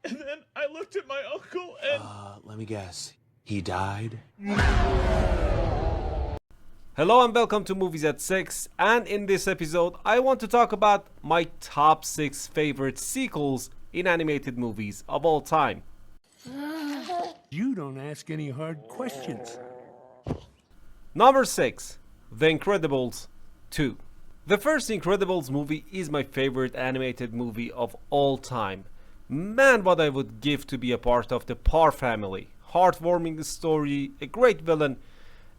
And then I looked at my uncle and... Let me guess. He died? Hello and welcome to Movies at 6, and in this episode I want to talk about my top 6 favorite sequels in animated movies of all time. You don't ask any hard questions. Number 6. The Incredibles 2. The first Incredibles movie is my favorite animated movie of all time. Man, what I would give to be a part of the Parr family. Heartwarming story, a great villain.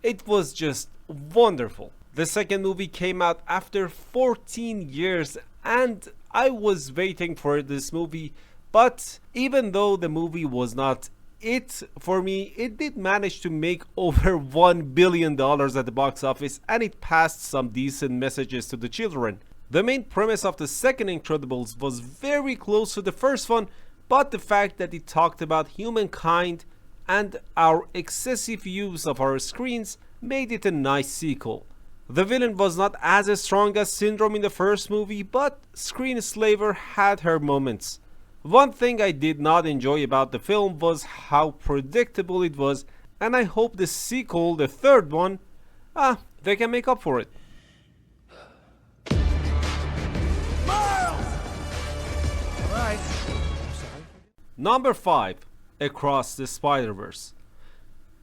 It was just wonderful. The second movie came out after 14 years and I was waiting for this movie, but even though the movie was not it for me, it did manage to make over $1 billion at the box office, and it passed some decent messages to the children. The main premise of the second Incredibles was very close to the first one, but the fact that it talked about humankind and our excessive use of our screens made it a nice sequel. The villain was not as strong as Syndrome in the first movie, but Screen Slaver had her moments. One thing I did not enjoy about the film was how predictable it was, and I hope the sequel, the third one, they can make up for it. Miles! All right. Number 5. Across the Spider-Verse.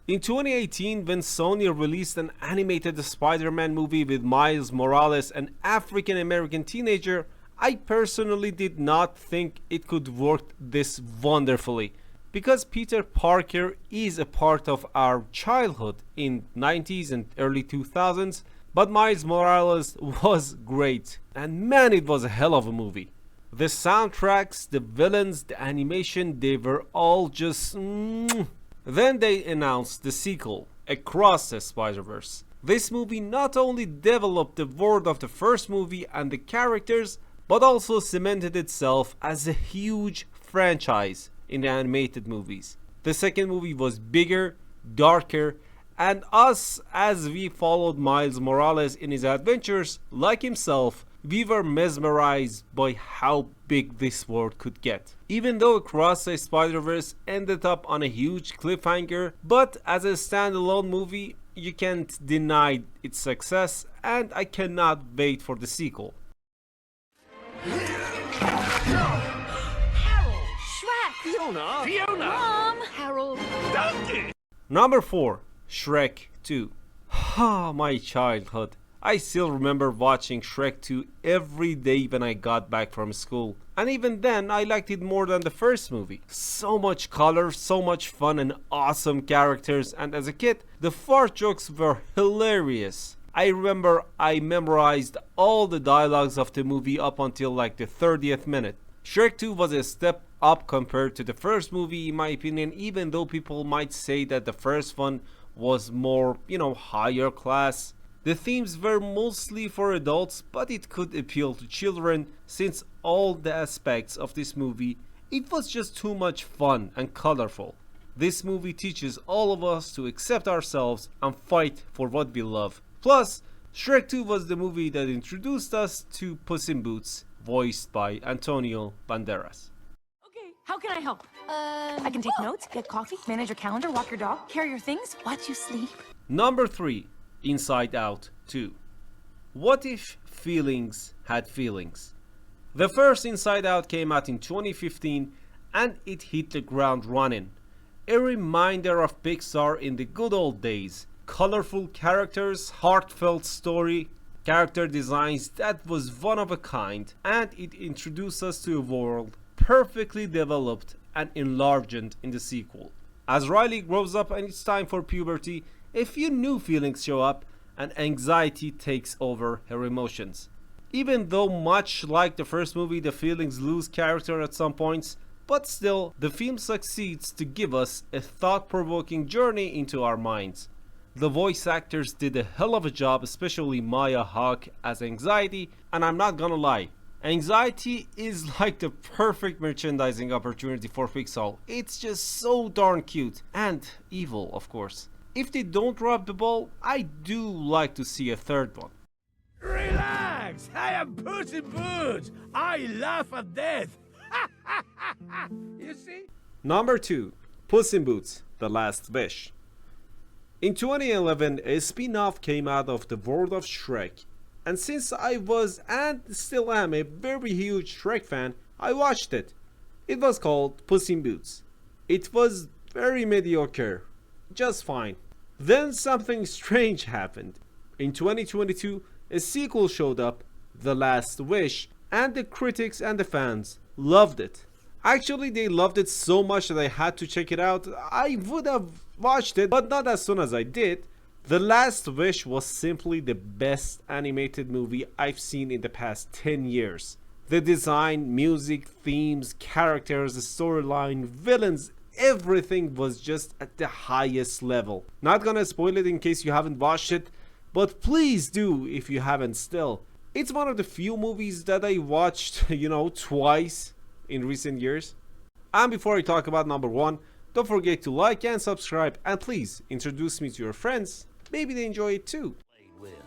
In 2018, when Sony released an animated Spider-Man movie with Miles Morales, an African-American teenager, I personally did not think it could work this wonderfully, because Peter Parker is a part of our childhood in 90s and early 2000s, but Miles Morales was great, and man, it was a hell of a movie. The soundtracks, the villains, the animation, they were all just Then they announced the sequel, Across the Spider-Verse. This movie not only developed the world of the first movie and the characters, but also cemented itself as a huge franchise in the animated movies. The second movie was bigger, darker, and us, as we followed Miles Morales in his adventures, like himself, we were mesmerized by how big this world could get. Even though Across the Spider-Verse ended up on a huge cliffhanger, but as a standalone movie, you can't deny its success, and I cannot wait for the sequel. Harold! Shrek! Fiona! Mom! Harold! Donkey! Number 4. Shrek 2. My childhood. I still remember watching Shrek 2 every day when I got back from school. And even then, I liked it more than the first movie. So much color, so much fun and awesome characters, and as a kid, the fart jokes were hilarious. I remember I memorized all the dialogues of the movie up until like the 30th minute. Shrek 2 was a step up compared to the first movie in my opinion, even though people might say that the first one was more, higher class. The themes were mostly for adults, but it could appeal to children since all the aspects of this movie, it was just too much fun and colorful. This movie teaches all of us to accept ourselves and fight for what we love. Plus, Shrek 2 was the movie that introduced us to Puss in Boots, voiced by Antonio Banderas. Okay, how can I help? I can take notes, get coffee, manage your calendar, walk your dog, carry your things, watch you sleep. Number 3. Inside Out 2. What if feelings had feelings? The first Inside Out came out in 2015 and it hit the ground running. A reminder of Pixar in the good old days. Colorful characters, heartfelt story, character designs that was one of a kind, and it introduced us to a world perfectly developed and enlarged in the sequel. As Riley grows up and it's time for puberty, a few new feelings show up and anxiety takes over her emotions. Even though much like the first movie, the feelings lose character at some points, but still, the film succeeds to give us a thought-provoking journey into our minds. The voice actors did a hell of a job, especially Maya Hawke as Anxiety, and I'm not gonna lie, Anxiety is like the perfect merchandising opportunity for Pixar. It's just so darn cute, and evil of course. If they don't drop the ball, I do like to see a third one. Relax! I am Puss in Boots! I laugh at death! You crazy? Number 2. Puss in Boots: The Last Wish. In 2011, a spin-off came out of the world of Shrek, and since I was and still am a very huge Shrek fan, I watched it. It was called Puss in Boots. It was very mediocre, just fine. Then something strange happened. In 2022, a sequel showed up, The Last Wish, and the critics and the fans loved it. Actually, they loved it so much that I had to check it out. I would have watched it, but not as soon as I did. The Last Wish was simply the best animated movie I've seen in the past 10 years. The design, music, themes, characters, the storyline, villains, everything was just at the highest level. Not gonna spoil it in case you haven't watched it, but please do if you haven't still. It's one of the few movies that I watched, twice in recent years. And before I talk about number 1, don't forget to like and subscribe, and please introduce me to your friends. Maybe they enjoy it too.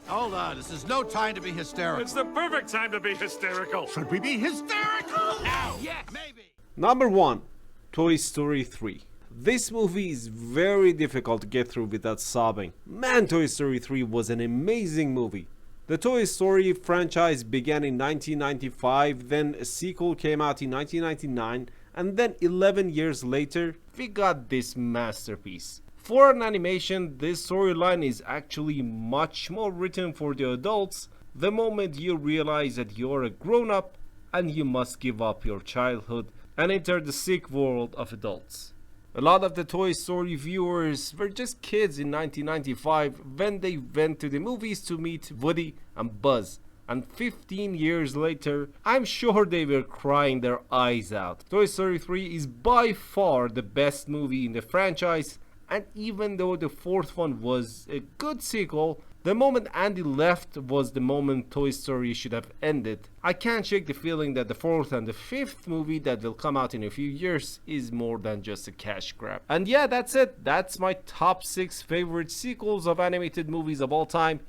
Hold on, this is no time to be hysterical. It's the perfect time to be hysterical. Should we be hysterical? Ow! Yeah, maybe. Number 1. Toy Story 3. This movie is very difficult to get through without sobbing. Man, Toy Story 3 was an amazing movie. The Toy Story franchise began in 1995, then a sequel came out in 1999, and then 11 years later, we got this masterpiece. For an animation, this storyline is actually much more written for the adults the moment you realize that you're a grown-up and you must give up your childhood and enter the sick world of adults. A lot of the Toy Story viewers were just kids in 1995 when they went to the movies to meet Woody and Buzz, and 15 years later, I'm sure they were crying their eyes out. Toy Story 3 is by far the best movie in the franchise, and even though the fourth one was a good sequel, the moment Andy left was the moment Toy Story should have ended. I can't shake the feeling that the fourth and the fifth movie that will come out in a few years is more than just a cash grab. And yeah, that's it. That's my top 6 favorite sequels of animated movies of all time.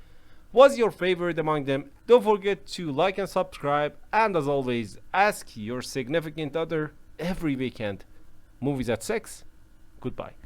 What's your favorite among them? Don't forget to like and subscribe, and as always, ask your significant other every weekend. Movies at 6. Goodbye.